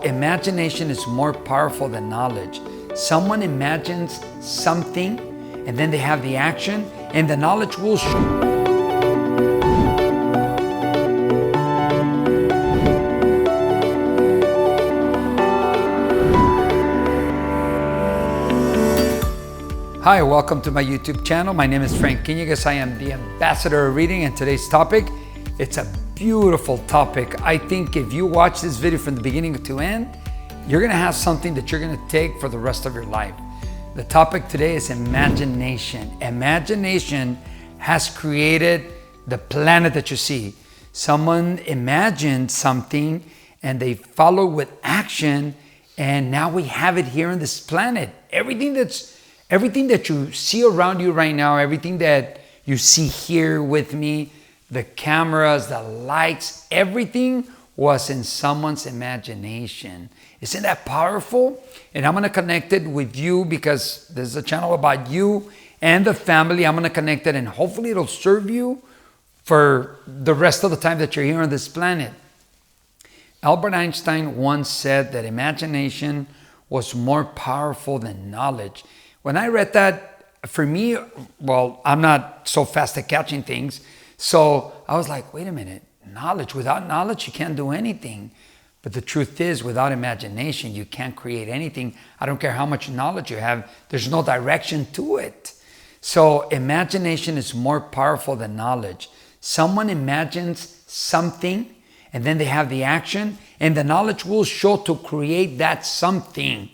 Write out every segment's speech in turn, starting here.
Imagination is more powerful than knowledge. Someone imagines something and then they have the action and the knowledge will show. Hi, welcome to my YouTube channel. My name is Frank Quiniguez. I am the ambassador of reading, and today's topic, it's a beautiful topic. I think if you watch this video from the beginning to end, you're gonna have something that you're gonna take for the rest of your life. The topic today is imagination. Imagination has created the planet that you see. Someone imagined something and they follow with action, and now we have it here on this planet. Everything that you see around you right now, everything that you see here with me, the cameras, the lights, everything was in someone's imagination. Isn't that powerful? And I'm gonna connect it with you because this is a channel about you and the family. I'm gonna connect it and hopefully it'll serve you for the rest of the time that you're here on this planet. Albert Einstein once said that imagination was more powerful than knowledge. When I read that, for me, well, I'm not so fast at catching things. So I was like, wait a minute, knowledge. Without knowledge, you can't do anything. But the truth is, without imagination, you can't create anything. I don't care how much knowledge you have. There's no direction to it. So imagination is more powerful than knowledge. Someone imagines something and then they have the action and the knowledge will show to create that something.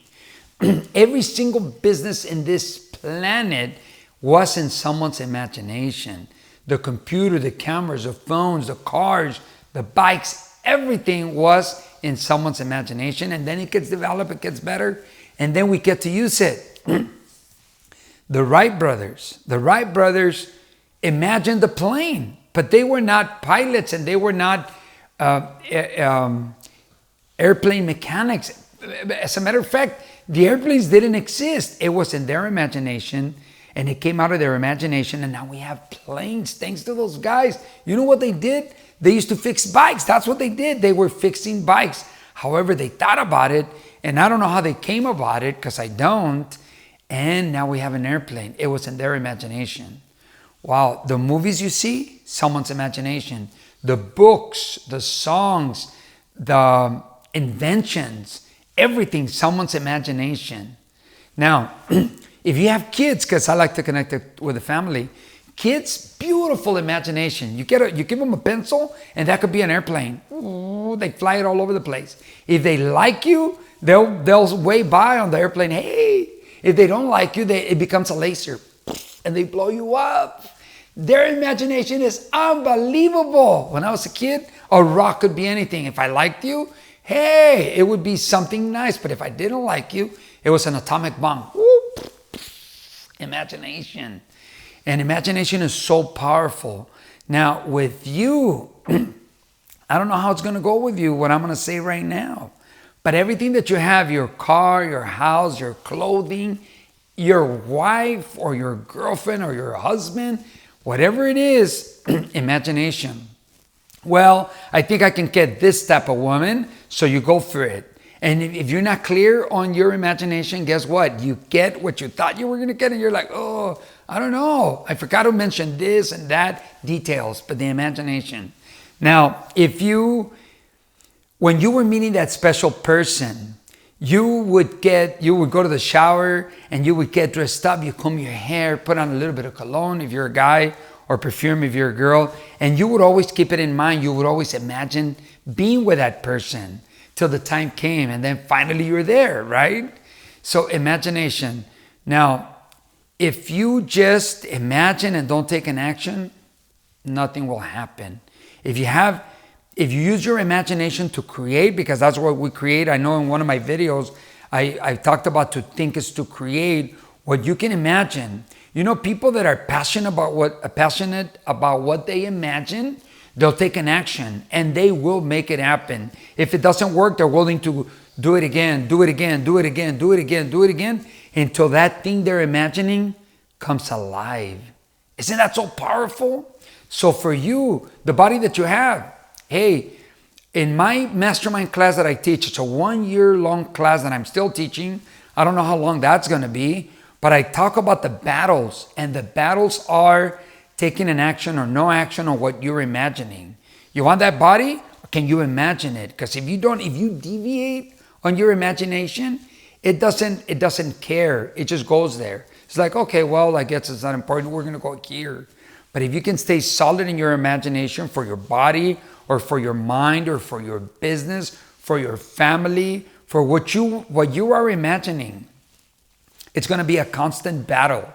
Every single business in this planet was in someone's imagination. The computer, the cameras, the phones, the cars, the bikes, everything was in someone's imagination, and then it gets developed, it gets better, and then we get to use it. The Wright brothers imagined the plane, but they were not pilots and they were not airplane mechanics. As a matter of fact, the airplanes didn't exist. It was in their imagination, and it came out of their imagination, and now we have planes thanks to those guys. You know what they did? They used to fix bikes. That's what they did. They were fixing bikes. However, they thought about it, and I don't know how they came about it because I don't, and now we have an airplane. It was in their imagination. Wow, the movies you see, someone's imagination. The books, the songs, the inventions, everything, someone's imagination. Now, if you have kids, because I like to connect it with the family, kids, beautiful imagination. You give them a pencil and that could be an airplane. Ooh, they fly it all over the place. If they like you, they'll way by on the airplane. Hey, if they don't like you, it becomes a laser and they blow you up. Their imagination is unbelievable. When I was a kid, a rock could be anything. If I liked you, hey, it would be something nice. But if I didn't like you, it was an atomic bomb. Whoop. Imagination. And imagination is so powerful. Now, with you, I don't know how it's going to go with you, what I'm going to say right now. But everything that you have, your car, your house, your clothing, your wife or your girlfriend or your husband, whatever it is, imagination. Well, I think I can get this type of woman, so you go for it. And if you're not clear on your imagination, guess what? You get what you thought you were going to get, and you're like, oh, I don't know. I forgot to mention this and that details, but the imagination. Now, when you were meeting that special person, you would go to the shower and you would get dressed up. You comb your hair, put on a little bit of cologne if you're a guy, or perfume if you're a girl, and you would always keep it in mind. You would always imagine being with that person till the time came, and then finally you're there, right? So imagination. Now, if you just imagine and don't take an action, nothing will happen. If you use your imagination to create, because that's what we create. I know in one of my videos, I talked about to think is to create what you can imagine. You know, people that are passionate about what they imagine, they'll take an action and they will make it happen. If it doesn't work, they're willing to do it again, do it again, do it again, do it again, do it again, until that thing they're imagining comes alive. Isn't that so powerful? So for you, the body that you have, hey, In my mastermind class that I teach, it's a 1 year long class that I'm still teaching. I don't know how long that's going to be, but I talk about the battles, and the battles are taking an action or no action on what you're imagining. You want that body? Can you imagine it? Because if you deviate on your imagination, it doesn't care. It just goes there. It's like, okay, well, I guess it's not important. We're going to go here. But if you can stay solid in your imagination for your body or for your mind or for your business, for your family, for what you are imagining, it's going to be a constant battle.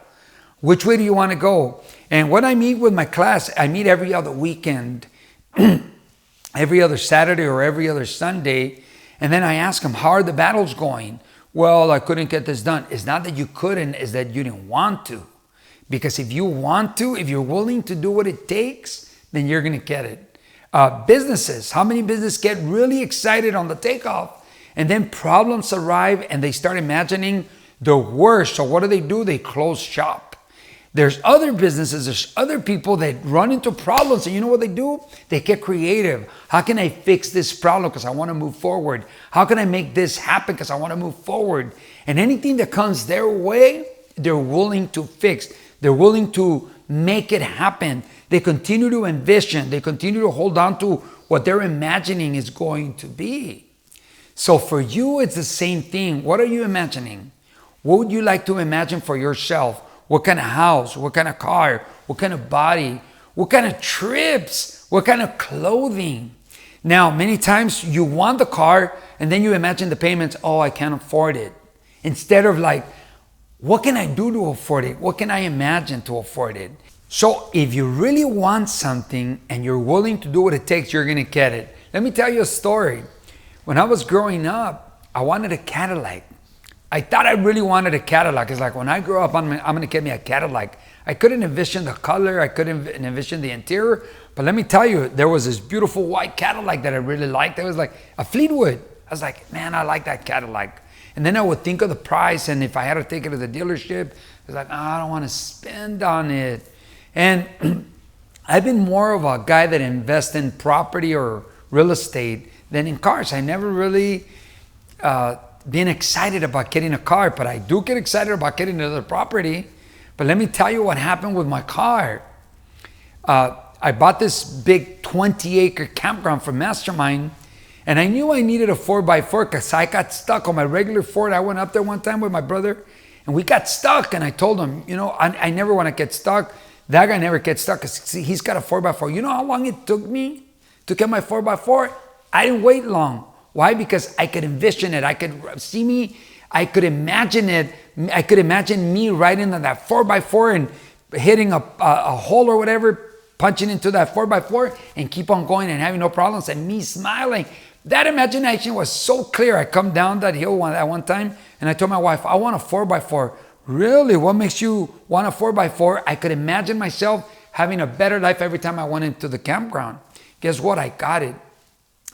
Which way do you want to go? And when I meet with my class, I meet every other weekend, every other Saturday or every other Sunday. And then I ask them, how are the battles going? Well, I couldn't get this done. It's not that you couldn't, it's that you didn't want to. Because if you want to, if you're willing to do what it takes, then you're going to get it. Businesses, how many businesses get really excited on the takeoff and then problems arrive and they start imagining the worst? So what do? They close shop. There's other businesses, there's other people that run into problems, and you know what they do? They get creative. How can I fix this problem because I want to move forward? How can I make this happen because I want to move forward? And anything that comes their way, they're willing to fix. They're willing to make it happen. They continue to envision. They continue to hold on to what they're imagining is going to be. So for you, it's the same thing. What are you imagining? What would you like to imagine for yourself? What kind of house? What kind of car? What kind of body? What kind of trips? What kind of clothing? Now, many times you want the car and then you imagine the payments. Oh, I can't afford it. Instead of like, what can I do to afford it? What can I imagine to afford it? So if you really want something and you're willing to do what it takes, you're going to get it. Let me tell you a story. When I was growing up, I wanted a Cadillac. I thought I really wanted a Cadillac. It's like, when I grow up, I'm going to get me a Cadillac. I couldn't envision the color. I couldn't envision the interior. But let me tell you, there was this beautiful white Cadillac that I really liked. It was like a Fleetwood. I was like, man, I like that Cadillac. And then I would think of the price. And if I had to take it to the dealership, it's like, oh, I don't want to spend on it. And I've been more of a guy that invests in property or real estate than in cars. I never really been excited about getting a car, but I do get excited about getting another property. But let me tell you what happened with my car. I bought this big 20-acre campground from Mastermind, and I knew I needed a 4x4 because I got stuck on my regular Ford. I went up there one time with my brother, and we got stuck, and I told him, you know, I never want to get stuck. That guy never gets stuck because he's got a 4x4. You know how long it took me to get my 4x4? I didn't wait long. Why? Because I could envision it. I could see me. I could imagine it. I could imagine me riding on that 4x4 and hitting a hole or whatever, punching into that 4x4 and keep on going and having no problems, and me smiling. That imagination was so clear. I come down that hill at one time and I told my wife, I want a 4x4. Really? What makes you want a 4x4? I could imagine myself having a better life every time I went into the campground. Guess what? I got it.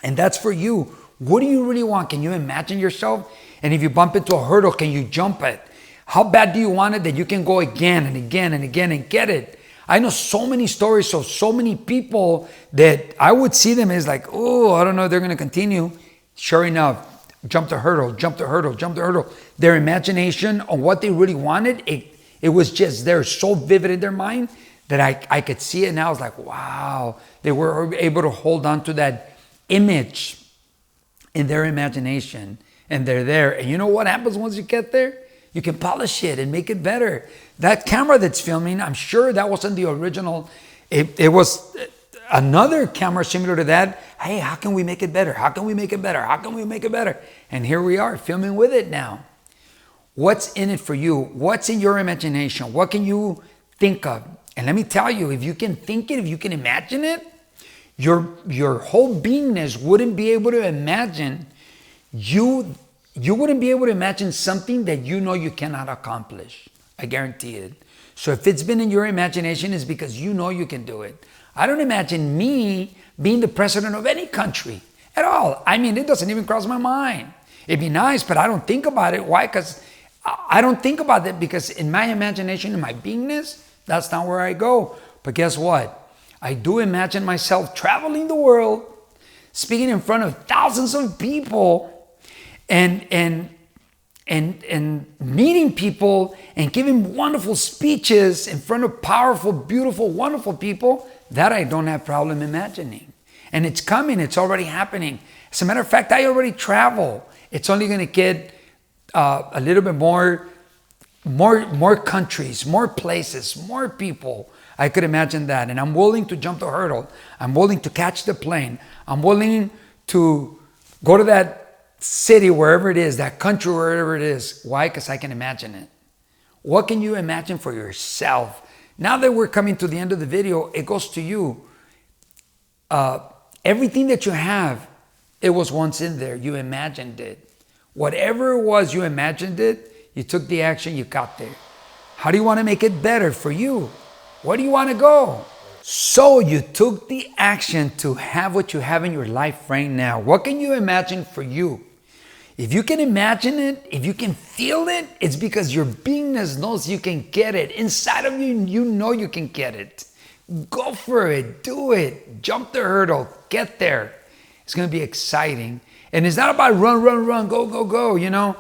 And that's for you. What do you really want? Can you imagine yourself? And if you bump into a hurdle, can you jump it? How bad do you want it that you can go again and again and again and get it? I know so many stories of so many people that I would see them as like, oh, I don't know if they're going to continue. Sure enough, jump the hurdle, jump the hurdle, jump the hurdle. Their imagination on what they really wanted, it was just there, so vivid in their mind that I could see it. And I was like, wow, they were able to hold on to that image in their imagination, and they're there. And you know what happens once you get there? You can polish it and make it better. That camera that's filming, I'm sure that wasn't the original. It was another camera similar to that. Hey, how can we make it better? How can we make it better? How can we make it better? And here we are filming with it now. What's in it for you? What's in your imagination? What can you think of? And let me tell you, if you can think it, if you can imagine it, your whole beingness wouldn't be able to imagine. You wouldn't be able to imagine something that you know you cannot accomplish. I guarantee it. So if it's been in your imagination, it's because you know you can do it. I don't imagine me being the president of any country at all. I mean, it doesn't even cross my mind. It'd be nice, but I don't think about it. Why? Because I don't think about it because in my imagination, in my beingness, that's not where I go. But guess what? I do imagine myself traveling the world, speaking in front of thousands of people and meeting people and giving wonderful speeches in front of powerful, beautiful, wonderful people, that I don't have problem imagining. And it's coming, it's already happening. As a matter of fact, I already travel. It's only gonna get a little bit more countries, more places, more people. I could imagine that. And I'm willing to jump the hurdle. I'm willing to catch the plane. I'm willing to go to that city, wherever it is, that country, wherever it is. Why? Because I can imagine it. What can you imagine for yourself? Now that we're coming to the end of the video, it goes to you. Everything that you have, it was once in there. You imagined it. Whatever it was, you imagined it. You took the action, you got there. How do you want to make it better for you? Where do you want to go? So you took the action to have what you have in your life right now. What can you imagine for you? If you can imagine it, if you can feel it, it's because your beingness knows you can get it. Inside of you, you know you can get it. Go for it, do it, jump the hurdle, get there. It's going to be exciting. And it's not about run, run, run, go, go, go, you know.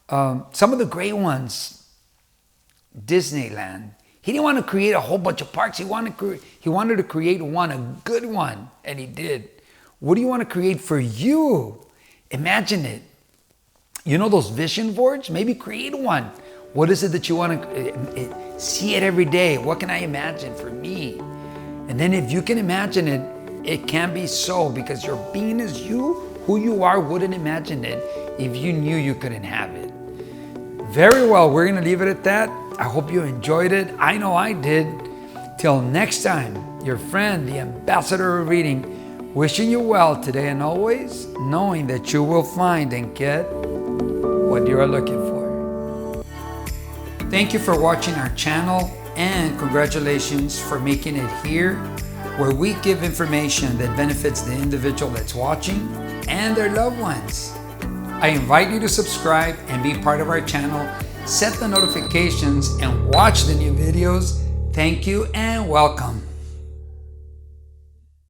Some of the great ones, Disneyland. He didn't want to create a whole bunch of parks. He wanted to create one, a good one, and he did. What do you want to create for you? Imagine it. You know those vision boards? Maybe create one. What is it that you want to see it every day? What can I imagine for me? And then if you can imagine it, it can be so, because your being is you, who you are, wouldn't imagine it if you knew you couldn't have it. Very well, we're going to leave it at that. I hope you enjoyed it. I know I did. Till next time, your friend, the ambassador of reading, wishing you well today and always, knowing that you will find and get what you are looking for. Thank you for watching our channel, and congratulations for making it here, where we give information that benefits the individual that's watching and their loved ones. I invite you to subscribe and be part of our channel, set the notifications, and watch the new videos. Thank you and welcome.